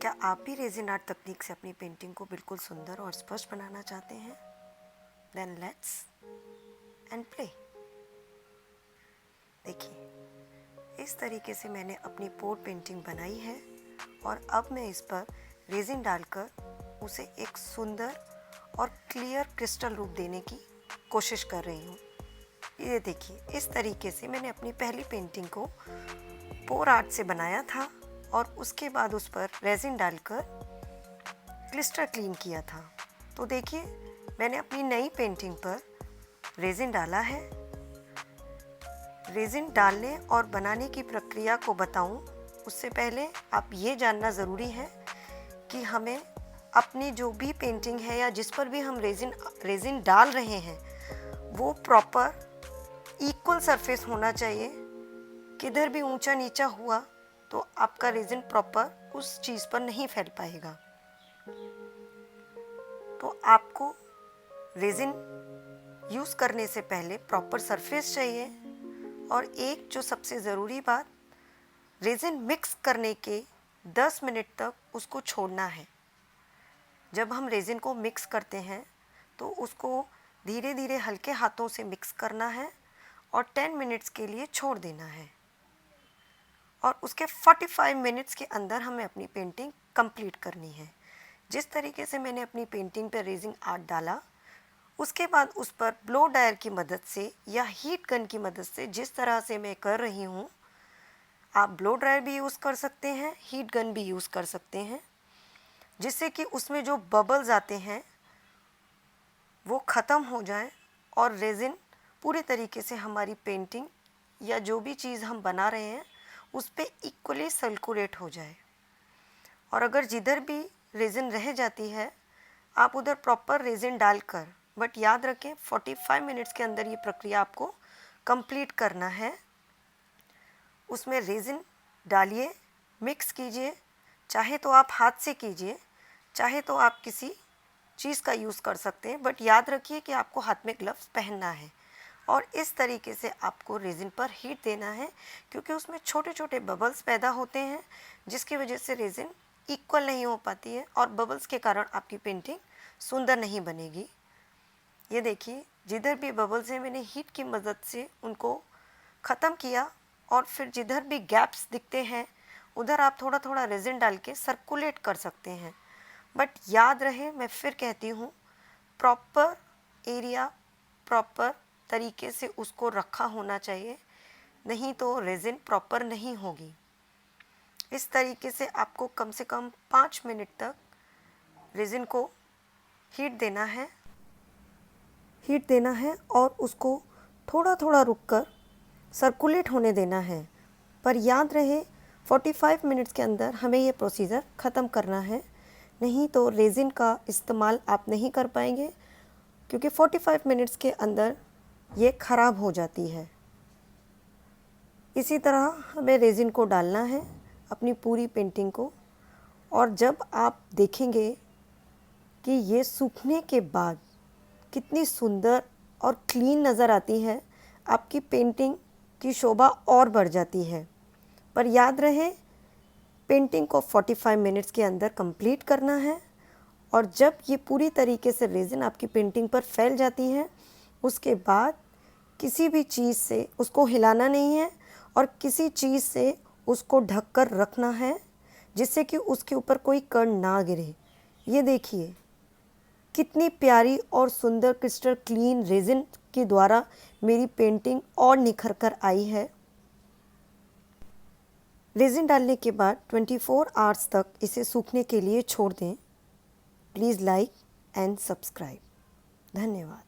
क्या आप भी रेजिन आर्ट तकनीक से अपनी पेंटिंग को बिल्कुल सुंदर और स्पष्ट बनाना चाहते हैं? Then let's and play. देखिए, इस तरीके से मैंने अपनी पोर्ट पेंटिंग बनाई है और अब मैं इस पर रेजिन डालकर उसे एक सुंदर और क्लियर क्रिस्टल रूप देने की कोशिश कर रही हूँ। ये देखिए, इस तरीके से मैंने अपनी पहली पेंटिंग को पोर आर्ट से बनाया था और उसके बाद उस पर रेजिन डालकर क्लिस्टर क्लीन किया था। तो देखिए, मैंने अपनी नई पेंटिंग पर रेजिन डाला है। रेजिन डालने और बनाने की प्रक्रिया को बताऊं, उससे पहले आप ये जानना ज़रूरी है कि हमें अपनी जो भी पेंटिंग है या जिस पर भी हम रेजिन डाल रहे हैं वो प्रॉपर इक्वल सरफेस होना चाहिए। किधर भी ऊंचा नीचा हुआ तो आपका रेजिन प्रॉपर उस चीज़ पर नहीं फैल पाएगा। तो आपको रेजिन यूज़ करने से पहले प्रॉपर सरफेस चाहिए। और एक जो सबसे ज़रूरी बात, रेजिन मिक्स करने के 10 मिनट तक उसको छोड़ना है। जब हम रेजिन को मिक्स करते हैं तो उसको धीरे धीरे हल्के हाथों से मिक्स करना है और 10 मिनट्स के लिए छोड़ देना है। और उसके 45 मिनट्स के अंदर हमें अपनी पेंटिंग कंप्लीट करनी है। जिस तरीके से मैंने अपनी पेंटिंग पर रेजिन आर्ट डाला, उसके बाद उस पर ब्लो ड्रायर की मदद से या हीट गन की मदद से, जिस तरह से मैं कर रही हूँ, आप ब्लो ड्रायर भी यूज़ कर सकते हैं, हीट गन भी यूज़ कर सकते हैं, जिससे कि उसमें जो बबल्स आते हैं वो ख़त्म हो जाएं और रेजिन पूरे तरीके से हमारी पेंटिंग या जो भी चीज़ हम बना रहे हैं उस पर इक्वली सर्कुलेट हो जाए। और अगर जिधर भी रेजिन रह जाती है आप उधर प्रॉपर रेजिन डालकर, बट याद रखें 45 मिनट्स के अंदर ये प्रक्रिया आपको कंप्लीट करना है। उसमें रेजिन डालिए, मिक्स कीजिए, चाहे तो आप हाथ से कीजिए, चाहे तो आप किसी चीज़ का यूज़ कर सकते हैं, बट याद रखिए कि आपको हाथ में ग्लव्स पहनना है। और इस तरीके से आपको रेजिन पर हीट देना है, क्योंकि उसमें छोटे छोटे बबल्स पैदा होते हैं जिसकी वजह से रेजिन इक्वल नहीं हो पाती है और बबल्स के कारण आपकी पेंटिंग सुंदर नहीं बनेगी। ये देखिए, जिधर भी बबल्स हैं मैंने हीट की मदद से उनको ख़त्म किया और फिर जिधर भी गैप्स दिखते हैं उधर आप थोड़ा थोड़ा रेजिन डाल के सर्कुलेट कर सकते हैं। बट याद रहे, मैं फिर कहती हूँ, प्रॉपर एरिया, प्रॉपर तरीके से उसको रखा होना चाहिए, नहीं तो रेजिन प्रॉपर नहीं होगी। इस तरीके से आपको कम से कम 5 मिनट तक रेजिन को हीट देना है और उसको थोड़ा थोड़ा रुककर सर्कुलेट होने देना है। पर याद रहे 45 मिनट्स के अंदर हमें ये प्रोसीजर ख़त्म करना है, नहीं तो रेजिन का इस्तेमाल आप नहीं कर पाएंगे, क्योंकि 45 मिनट्स के अंदर ये ख़राब हो जाती है। इसी तरह हमें रेजिन को डालना है अपनी पूरी पेंटिंग को। और जब आप देखेंगे कि ये सूखने के बाद कितनी सुंदर और क्लीन नज़र आती है, आपकी पेंटिंग की शोभा और बढ़ जाती है। पर याद रहे, पेंटिंग को 45 मिनट्स के अंदर कंप्लीट करना है। और जब ये पूरी तरीके से रेजिन आपकी पेंटिंग पर फैल जाती है, उसके बाद किसी भी चीज़ से उसको हिलाना नहीं है और किसी चीज़ से उसको ढक कर रखना है, जिससे कि उसके ऊपर कोई कण ना गिरे। ये देखिए, कितनी प्यारी और सुंदर क्रिस्टल क्लीन रेजिन के द्वारा मेरी पेंटिंग और निखर कर आई है। रेजिन डालने के बाद 24 आवर्स तक इसे सूखने के लिए छोड़ दें। Please like and subscribe. धन्यवाद।